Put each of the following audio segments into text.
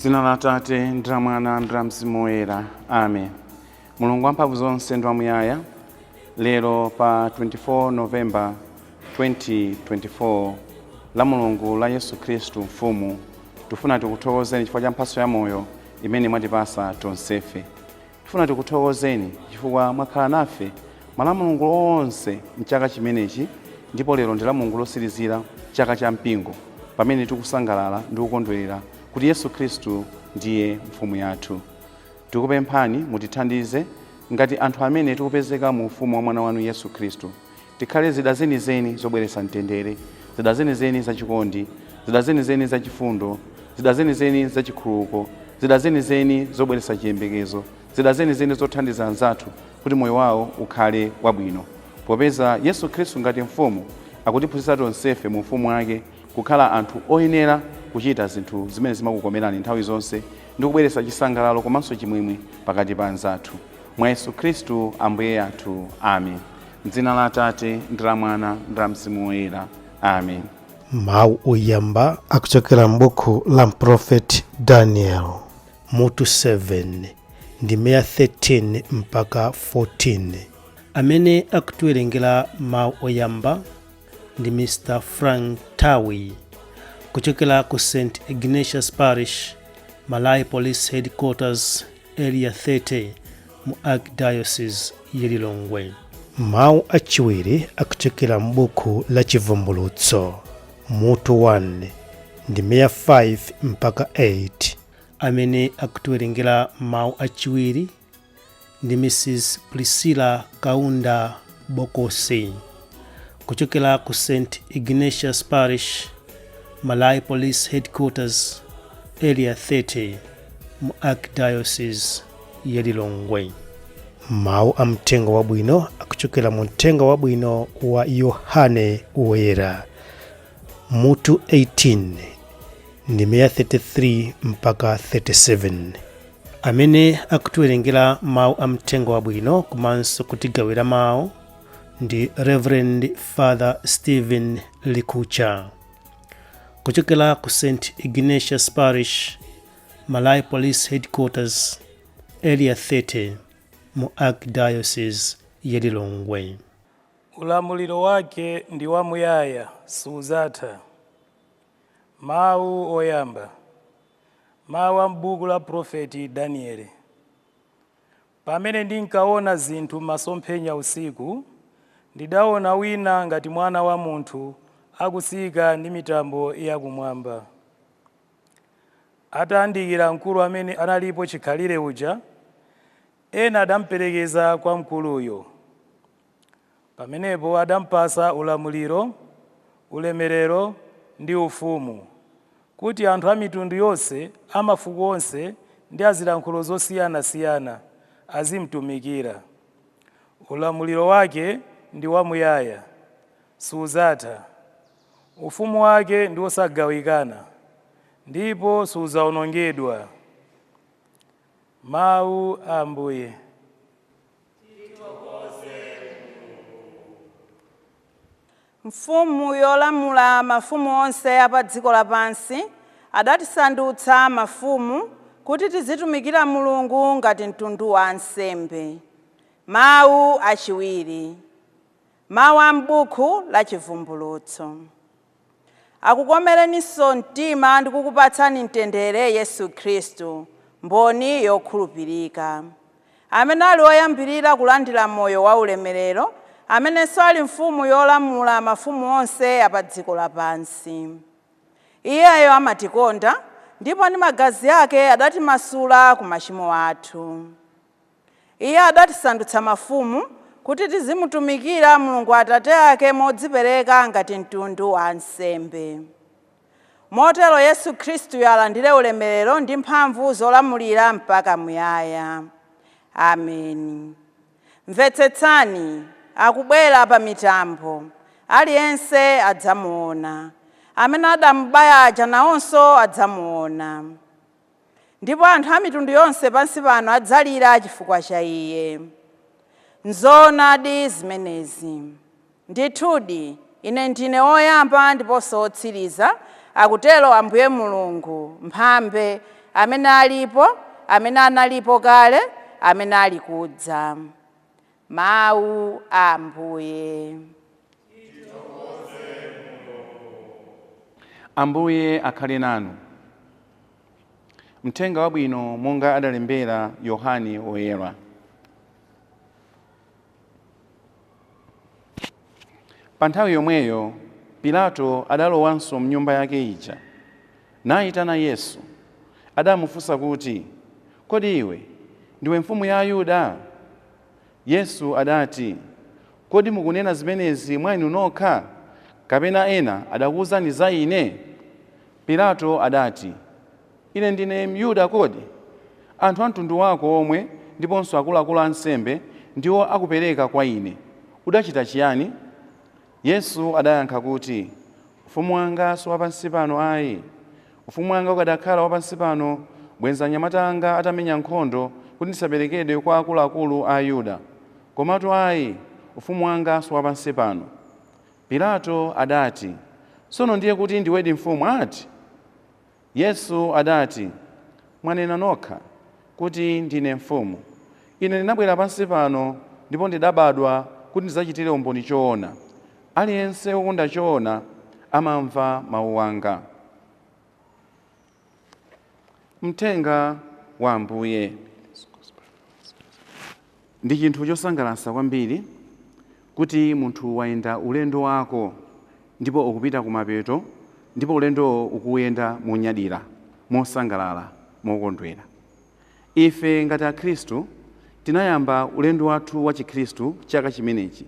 M'dzina la Atate ndi la Mwana ndi la Mzimu Woyera. Amen. Mulungu wamphamvu zonse ndi wamuyaya, lero pa 24 Novemba 2024 la Mulungu la Yesu Khristu mfumu, tifuna tikuthokozeni chifukwa cha mphatso ya moyo imene mwatipasa tonsefe. Tifuna tikuthokozeni chifukwa mwakhala nafe mala Mulungu onse mchaka chimenechi, ndipo lero ndi la Mulungu losirizira chaka cha mpingo, pamene tikusangalala ndi kukondwerera kuti Yesu Khristu ndiye mfumu yathu. Tikupemphani mutithandize ngati anthu amene tikupezeka mu ufumu wa mwana wanu Yesu Khristu. Tikhale zida zenizeni zobweretsa mtendere, zida zenizeni za chikondi, zida zenizeni za chifundo, zida zenizeni za chikhuluko, zida zenizeni zobweretsa chiyembekezo, zida zenizeni zothandiza anzathu kuti moyo wawo ukhale wabwino. Popeza Yesu Khristu ngati mfumu akutiphunzitsa tonsefe mu ufumu wake kukhala anthu oyenera kuchita zinthu zimene zimakukomerani nthawi zonse ndi kubweretsa chisangalalo komanso chimwemwe pakati pa anzathu. Mwa Yesu Khristu Ambuye athu. Amen. M'dzina la Atate ndi la Mwana ndi la Mzimu Woyera. Amen. Mawu oyamba akuchokera m'buku la Prophet Daniel, mutu 7 ndime ya 13 mpaka 14. Amene akutiwerengera mawu oyamba ndi Mr. Frank Tawi kuchokera ku St. Ignatius Parish, Malaya Police Headquarters, Area 30 mu Archdiocese ya Lilongwe. Mawu achiwiri akuchokera m'buku la Chivumbulutso, mutu 1 ndime ya 5 mpaka 8. Amene akutiwerengera mawu achiwiri ndi Mrs. Priscilla Kaunda Bokosi kuchokera ku St. Ignatius Parish, Malaya Police Headquarters, Area 30 mu Archdiocese ya Lilongwe. Mawu amtengo wabwino akuchokera mu mtengo wabwino wa Yohane Woyera, mutu 18 ndime ya 33 mpaka 37. Amene akutiwerengera mawu amtengo wabwino komanso kutigawira mawu ndi Reverend Father Stephen Likucha kuchokera ku St. Ignatius Parish, Malaya Police Headquarters, Area 30 mu Archdiocese ya Lilongwe. Ulamuliro wake ndi wamuyaya suzatha. Mawu oyamba. Mawu a m'buku la Profeti Danieli. Pamene ndinkaona zinthu masomphenya usiku, ndidaona wina ngati mwana wa munthu akusika ndi mitambo yakumwamba. Atayandikira mkulu amene analipo chikhalire uja, ena adamuperekeza kwa mkuluyo. Pamenepo adampasa ulamuliro, ulemerero ndi ufumu, kuti anthu a mitundu yonse, amafuko onse ndi azilankhulo zosiyanasiyana azimtumikira. Ulamuliro wake ndi wamuyaya suzatha. Ufumu wake ndi wosagawikana, ndipo suzawonongedwa. Mawu a Ambuye. Mfumu yolamula mafumu onse apa dziko lapansi adatisandutsa mafumu kuti tizitumikira Mulungu ngati mtundu wa ansembe. Mawu achiwiri. Mawu a m'buku la Chivumbulutso. Akukomereninso mtima ndi kukupatsani mtendere Yesu Khristu, mboni yokhulupirika, amene ali woyambirira kulandira moyo wa ulemerero, amenenso ali mfumu yolamula mafumu onse apa dziko lapansi. Iyeyo amatikonda, ndipo ndi magazi ake adatimasula ku machimo athu. Iye adatisandutsa mafumu kuti tizimutumikira Mulungu Atate ake modzipereka ngati mtundu wa ansembe. Motero Yesu Khristu alandire ulemerero ndi mphamvu zolamulira mpaka muyaya. Amen. Mvetsetsani, akubwera pa mitambo, aliyense adzamuona. Amene adamubaya aja nawonso adzamuona. Ndipo anthu a mitundu yonse pansi pano adzalira chifukwa cha iye. Nzoonadi zimenezi. Ndithudi, ine ndine woyamba ndiponso wotsiriza, akutero Ambuye Mulungu, mphambe, amene alipo, amene analipo kale, amene ali kudza. Mawu a Ambuye. Ambuye akhale nanu. Mthenga wabwino monga adalembera Yohane Woyera. Pa nthawi yomweyo Pilato adalowanso mnyumba yake ija, nayitana Yesu. Adamufunsa kuti, kodi iwe ndiwe mfumu ya Ayuda? Yesu adati, kodi mukunena zimenezi mwa inu nokha, kapena ena adakuwuzani za ine? Pilato adati, ine ndine Myuda kodi? Anthu a mtundu wako omwe ndiponso akuluakulu ansembe ndiwo akupereka kwa ine. Udachita chiyani? Yesu adayankha kuti, ufumu wanga si wapansi pano ayi. Ufumu wanga ukadakhala wapansi pano, bwenza anyamata anga atamenya nkhondo kuti ndisaperekedwe kwa akuluakulu a Ayuda. Komatu ayi, ufumu wanga si wapansi pano. Pilato adati, sono ndiye kuti ndiwedi mfumu ati? Yesu adati, mwanena nokha kuti ndine mfumu. Ine ndinabwera pansi pano ndipo ndidabadwa kuti ndidzachitire umboni choona. Aliyense wokonda choona amamva mawu anga. Mthenga wa Ambuye. Ndi chinthu chosangalatsa kwambiri kuti munthu wayenda ulendo wako ndipo ukupita kumapeto, ndipo ulendo ukuyenda monyadira, mosangalala, mokondwera. Ife ngati Akhristu tinayamba ulendo wathu wa Chikhristu chaka chimenechi,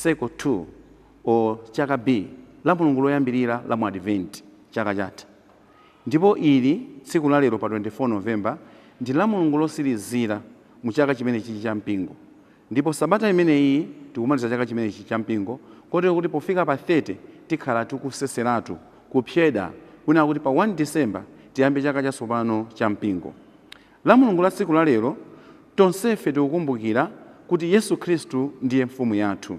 Cycle 2 o chaka B la mulungu loyambirira la mu Advent chaka chatha. Ndipo ili tsiku la lero pa 24 Novemba ndi la mulungu losirizira mu chaka chimenechi cha mpingo. Ndipo sabata imeneyi tikumaliza chaka chimenechi cha mpingo, kotero kuti pofika pa 30 tikhala tikuseseratu kupyeda kuna kuti pa 1 December tiyambe chaka chatsopano cha mpingo. La mulungu la tsiku la lero tonsefe tikukumbukira kuti Yesu Khristu ndiye mfumu yathu.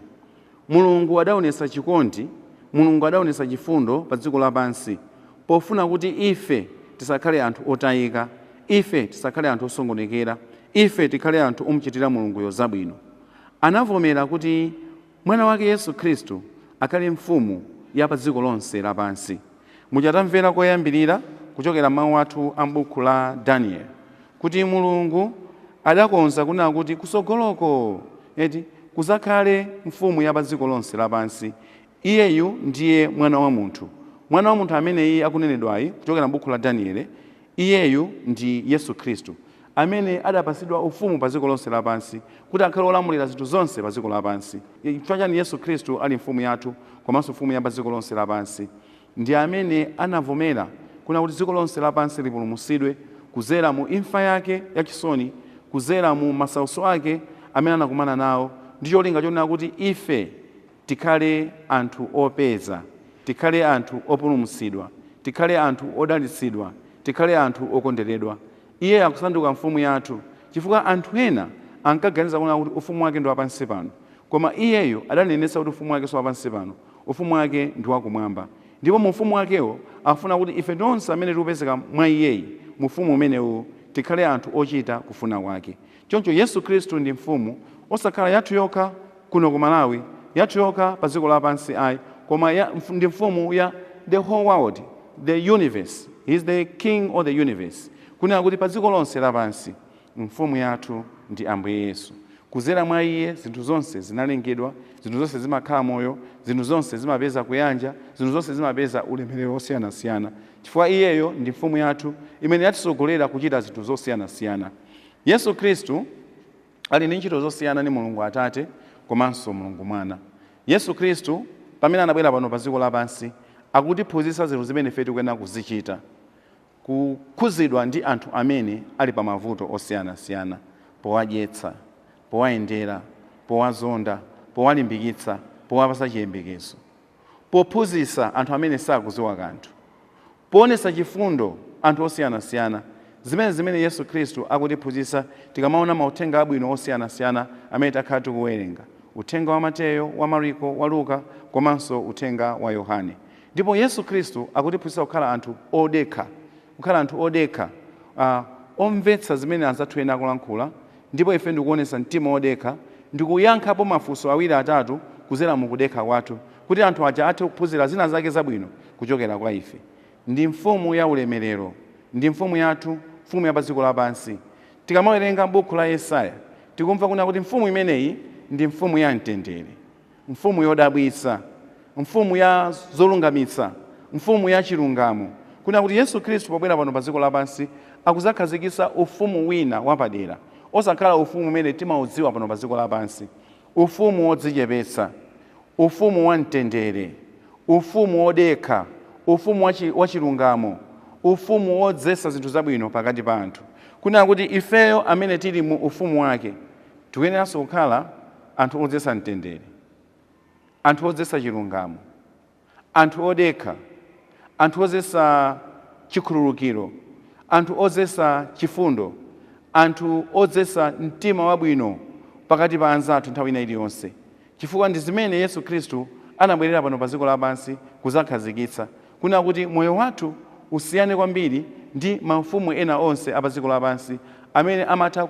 Mulungu adaonesa chikondi, Mulungu adaonesa chifundo pa dziko lapansi pofuna kuti ife tisakhale anthu otayika, ife tisakhale anthu osongonekera, ife tikhale anthu omuchitira Mulungu zabwino. Anavomera kuti mwana wake Yesu Khristu akhale mfumu ya pa dziko lonse lapansi. Muchatamvera koyambirira kuchokera mawu athu a m'buku la Daniel kuti Mulungu adakonza kunena kuti kusogoloko kuzakhale mfumu ya pa dziko lonse lapansi. Iyeyu ndiye mwana wa munthu. Mwana wa munthu amene iye akunenedwayi kuchokera m'buku la Daniel, iyeyu ndi Yesu Khristu amene adapasidwa ufumu pa dziko lonse lapansi kuti akhale olamulira zinthu zonse pa dziko lapansi. Chifukwa chani Yesu Khristu ali mfumu yathu komanso mfumu ya pa dziko lonse lapansi? Ndi amene anavomera kuna kuti dziko lonse lapansi lipulumutsidwe kuzera mu imfa yake yachisoni, kuzera mu masautso ake amene anakumana nawo, ndi cholinga chonena kuti ife tikhale anthu opeza, tikhale anthu opulumutsidwa, tikhale anthu odalitsidwa, tikhale anthu okondedwa. Iye akusanduka mfumu yathu chifukwa anthu ena ankaganiza kuna kuti ufumu wake ndi wapansi pano, koma iyeyo adanenetsa kuti ufumu wake si wapansi pano, ufumu wake ndi wakumwamba. Ndipo mu ufumu wakewo afuna kuti ife tonse amene tikupezeka mwa iyeyi mu ufumu umenewu tikhale anthu ochita kufuna kwake. Choncho Yesu Khristu ndi mfumu osakhala yathu yokha kuno ku Malawi, yathu yokha pa dziko lapansi ayi, koma ndi mfumu ya the whole world, the universe. He is the king of the universe. Kunena kuti pa dziko lonse lapansi mfumu yathu ndi Ambuye Yesu. Kuzera mwa iye zinthu zonse zinalengedwa, zinthu zonse zimakhala moyo, zinthu zonse zimapeza kuyanja, zinthu zonse zimapeza ulemerero osiyanasiyana. Chifukwa iyeyo ndi mfumu yathu imene yatisogolera kuchita zinthu zosiyanasiyana. Yesu Khristu ali ndi ntchito zosiyana ndi Mulungu Atate komanso Mulungu Mwana. Yesu Khristu pamene anabwera pano pa dziko lapansi akutiphunzitsa zinthu zimene ife tikuyenera kuzichita, kukhuzidwa ndi anthu amene ali pa mavuto osiyanasiyana, powadyetsa, powayendera, powazonda, powalimbikitsa, powapasa chiyembekezo, pophunzitsa anthu amene sakudziwa kanthu, poonesa chifundo anthu osiyanasiyana. Zimene Yesu Khristu akutiphunzitsa tikamaona mauthenga abwino osiyanasiyana amene takhala tikuwerenga, uthenga wa Mateyo, wa Mariko, wa Luka komanso uthenga wa Yohane. Ndipo Yesu Khristu akutiphunzitsa kukhala anthu odekha, kukhala anthu odekha, omvetsa zimene anzathu ena akulankhula, ndipo ife ndikuonesa mtima wodekha ndikuyankhapo mafunso awiri atatu kuzera mukudekha kwathu kuti anthu aja athe kuphunzira zina zake zabwino kuchokera kwa ife. Ndi mfumu ya ulemerero, ndi mfumu yathu, mfumu ya pa dziko lapansi. Tikamawerenga buku la Yesaya tikumva kuna kuti mfumu imeneyi ndi mfumu ya mtendere, mfumu yodabwitsa, mfumu ya zolungamitsa, mfumu ya chilungamo. Kuna kuti Yesu Khristu pobwera pano pa dziko lapansi akuzakhazikitsa ufumu wina wapadera, osakhala ufumu umene timaudziwa pano pa dziko lapansi, ufumu wodzichepetsa, ufumu wa mtendere, ufumu wodekha, ufumu wa chilungamo, ufumu wodzetsa zinthu zabwino pakati pa anthu. Kuna kuti ifeyo amene tili mu ufumu wake tikuyeneranso kukhala anthu odzetsa mtendere, anthu odzetsa chilungamo, anthu odekha, anthu odzetsa chikhululukiro, anthu odzetsa chifundo, anthu odzetsa mtima wabwino pakati pa anzathu nthawi ina iliyonse, chifukwa ndi zimene Yesu Khristu anabwerera pano pa dziko lapansi kuzakhazikitsa. Kuna kuti moyo wathu usiyane kwambiri ndi mafumu ena onse apa dziko lapansi amene amatha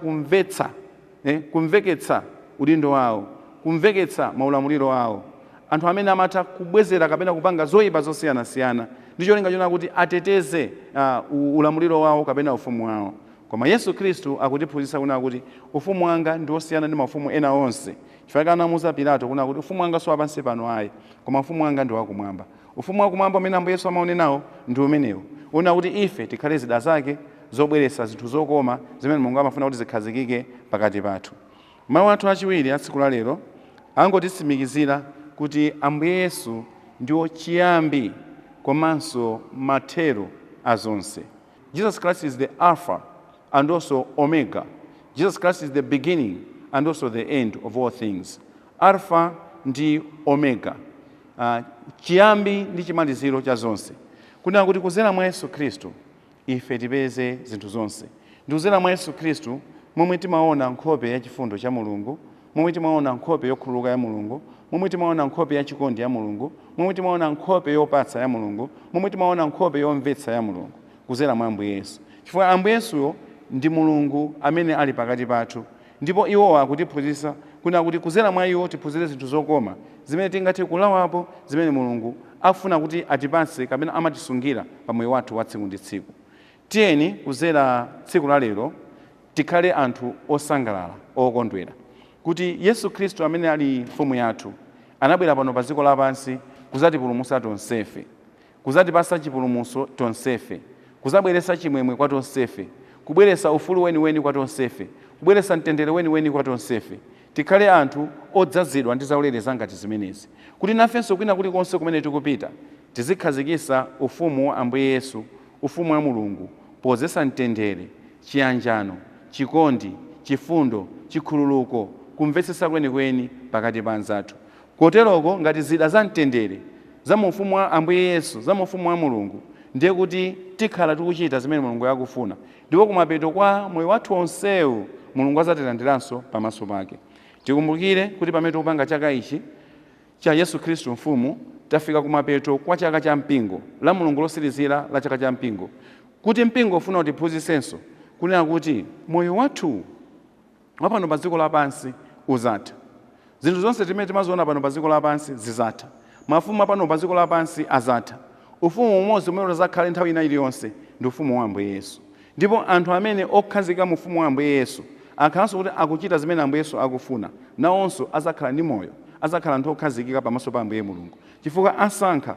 kumveketsa udindo wawo, kumveketsa maulamuliro wawo, anthu amene amatha kubwezera kapena kupanga zoyipa zosiyanasiyana ndi cholinga chona kuti ateteze ulamuliro wawo kapena ufumu wawo. Koma Yesu Khristu akutiphunzitsa kuna kuti ufumu wanga ndi osiyana ndi mafumu ena onse. Chifukwa anamuwuza Pilato kuna kuti ufumu wanga si wapansi pano ayi, koma ufumu wanga ndi wakumwamba. Ufumu wakumwamba umene Ambuye Yesu amaonenawo ndi umenewo, una kuti ife tikhale zida zake zobweretsa zinthu zokoma zimene Mulungu amafuna kuti zikhazikike pakati pathu. Mawu athu achiwiri a tsiku la lero angotitsimikizira kuti Ambuye Yesu ndiwo chiyambi komanso mathero a zonse. Jesus Christ is the Alpha and also Omega. Jesus Christ is the beginning and also the end of all things. Alpha ndi Omega, chiyambi ndi chimaliziro cha zonse. Kuna kuti kuzera mwa Yesu Khristu ife tipeze zinthu zonse. Ndi kuzera mwa Yesu Khristu momwe timaona nkhope ya chifundo cha Mulungu, momwe timaona nkhope yokhululuka ya Mulungu, momwe timaona nkhope ya chikondi ya Mulungu, momwe timaona nkhope yopatsa ya Mulungu, momwe timaona nkhope yomvetsa ya Mulungu, kuzera mwa Ambuye Yesu. Chifukwa Ambuye Yesuyo ndi Mulungu amene ali pakati pathu, ndipo iwo akutiphunzitsa kuna kuti kuzera mwa iwo tiphunzire zinthu zokoma zimene tingathe kulawapo, zimene Mulungu afuna kuti atipatse kapena amatisungira pa moyo wathu wa tsiku ndi tsiku. Tiyeni kuzera tsiku la lero tikhale anthu osangalala, okondwera kuti Yesu Khristu amene ali mfumu yathu anabwera pano pa dziko lapansi kuzatipulumutsa tonsefe, kuzatipatsa chipulumutso tonsefe, kuzabweretsa chimwemwe kwa tonsefe, kubweretsa ufulu weniweni kwa tonsefe, kubweretsa mtendere weniweni kwa tonsefe. Tikhale anthu odzazidwa ndi zaulere zangati zimenezi, kuti nafenso kwina kulikonse kumene tikupita tizikhazikitsa ufumu wa Ambuye Yesu, ufumu wa Mulungu, podzetsa mtendere, chiyanjano, chikondi, chifundo, chikhululuko, kumvetsetsa kwenikweni pakati pa anzathu. Koteroko ngati zida za mtendere za mu ufumu wa Ambuye Yesu, za mu ufumu wa Mulungu, ndiye kuti tikhala tikuchita zimene Mulungu akufuna, ndipo kumapeto kwa moyo wathu onsewu Mulungu azatilandiranso pamaso pake. Tikumbukire kuti pamene tikupanga chaka ichi cha Yesu Khristu mfumu tafika kumapeto kwa chaka cha mpingo la Mulungu losirizira la chaka cha mpingo, kuti mpingo ufuna utiphunzitsenso kunena kuti moyo wathu wapano pa dziko lapansi uzatha. Zinthu zonse timene timaziona pano pa dziko lapansi zizatha, mafumu apano pa dziko lapansi azatha. Ufumu umodzi umene uzakhale nthawi ina iliyonse ndi ufumu wa Ambuye Yesu, ndipo anthu amene okhazika mu ufumu wa Ambuye Yesu akhalanso kuti akuchita zimene Ambuye Yesu akufuna, nawonso azakhala ndi moyo, azakhala anthu okhazikika pamaso pa Ambuye Mulungu, chifukwa asankha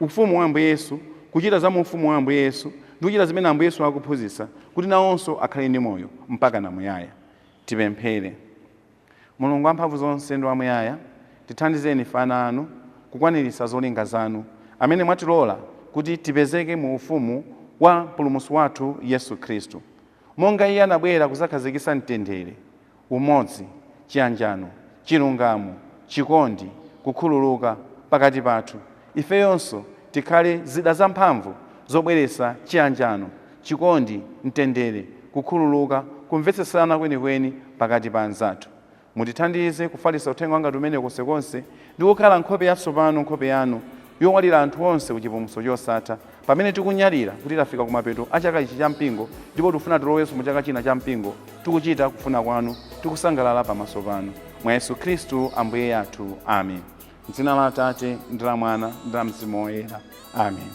ufumu wa Ambuye Yesu, kuchita za mu ufumu wa Ambuye Yesu ndi kuchita zimene Ambuye Yesu akuphunzitsa, kuti nawonso akhale ndi moyo mpaka namuyaya. Tipemphere. Mulungu wamphamvu zonse ndi wamuyaya, tithandizeni fana anu kukwaniritsa zolinga zanu, amene mwatilola kuti tipezeke mu ufumu wa mpulumutsi wathu Yesu Khristu. Monga iye anabwera kuzakhazikitsa mtendere, umodzi, chiyanjano, chilungamo, chikondi, kukhululuka pakati pathu, ifeyonso tikhale zida zamphamvu zobweretsa chiyanjano, chikondi, mtendere, kukhululuka, kumvetsetsana kwenikweni pakati pa anzathu. Mutithandize kufalitsa uthenga wanga umene konsekonse ndi kukhala nkhope yatsopano, nkhope yanu yowalira anthu onse ku chipulumutso chosatha, pamene tikunyalira kuti tafika kumapeto a chaka ichi cha mpingo ndipo tikufuna tilowenso mu chaka china cha mpingo, tikuchita kufuna kwanu, tikusangalala pamaso panu. Mwa Yesu Khristu Ambuye athu. Amen. M'dzina la Atate ndi la Mwana ndi la Mzimu Woyera. Amen.